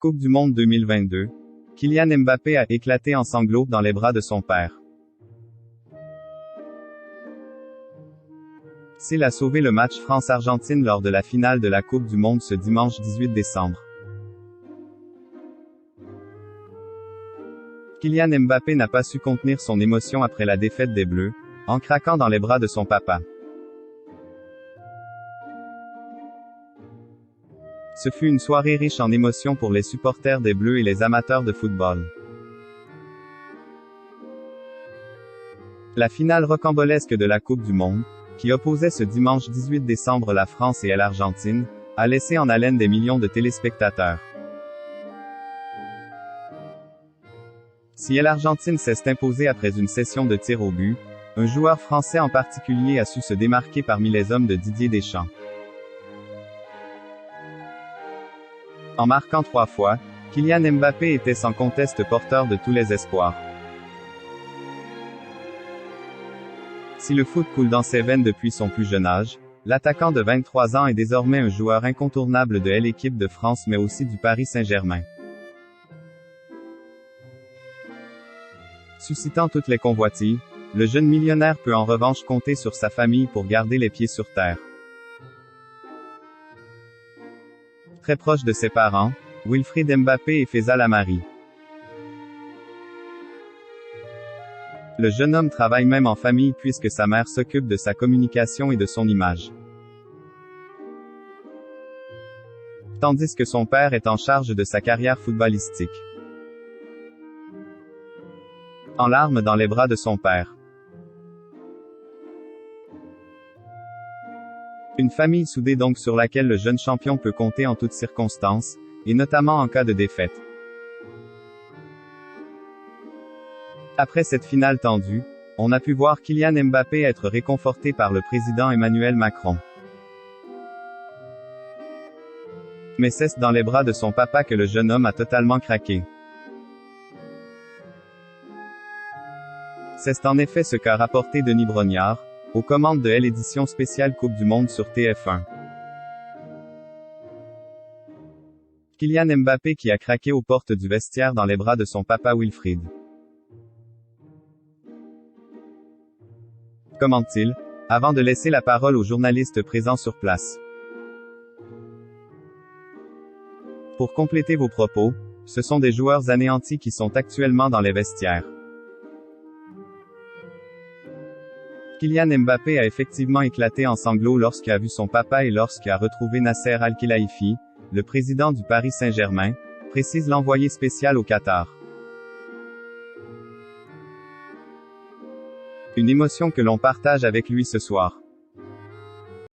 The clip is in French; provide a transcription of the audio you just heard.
Coupe du Monde 2022. Kylian Mbappé a éclaté en sanglots dans les bras de son père. S'il a sauvé le match France-Argentine lors de la finale de la Coupe du Monde ce dimanche 18 décembre. Kylian Mbappé n'a pas su contenir son émotion après la défaite des Bleus, en craquant dans les bras de son papa. Ce fut une soirée riche en émotions pour les supporters des Bleus et les amateurs de football. La finale rocambolesque de la Coupe du Monde, qui opposait ce dimanche 18 décembre la France et l'Argentine, a laissé en haleine des millions de téléspectateurs. Si l'Argentine s'est imposée après une session de tir au but, un joueur français en particulier a su se démarquer parmi les hommes de Didier Deschamps. En marquant 3 fois, Kylian Mbappé était sans conteste porteur de tous les espoirs. Si le foot coule dans ses veines depuis son plus jeune âge, l'attaquant de 23 ans est désormais un joueur incontournable de l'équipe de France mais aussi du Paris Saint-Germain. Suscitant toutes les convoitises, le jeune millionnaire peut en revanche compter sur sa famille pour garder les pieds sur terre. Très proche de ses parents, Wilfried Mbappé et Faisal Amari. Le jeune homme travaille même en famille puisque sa mère s'occupe de sa communication et de son image. Tandis que son père est en charge de sa carrière footballistique. En larmes dans les bras de son père. Une famille soudée donc sur laquelle le jeune champion peut compter en toutes circonstances, et notamment en cas de défaite. Après cette finale tendue, on a pu voir Kylian Mbappé être réconforté par le président Emmanuel Macron. Mais c'est dans les bras de son papa que le jeune homme a totalement craqué. C'est en effet ce qu'a rapporté Denis Brognard, aux commandes de l'édition spéciale Coupe du Monde sur TF1. Kylian Mbappé qui a craqué aux portes du vestiaire dans les bras de son papa Wilfried. Commente-t-il, avant de laisser la parole aux journalistes présents sur place. Pour compléter vos propos, ce sont des joueurs anéantis qui sont actuellement dans les vestiaires. Kylian Mbappé a effectivement éclaté en sanglots lorsqu'il a vu son papa et lorsqu'il a retrouvé Nasser Al-Khelaifi, le président du Paris Saint-Germain, précise l'envoyé spécial au Qatar. Une émotion que l'on partage avec lui ce soir.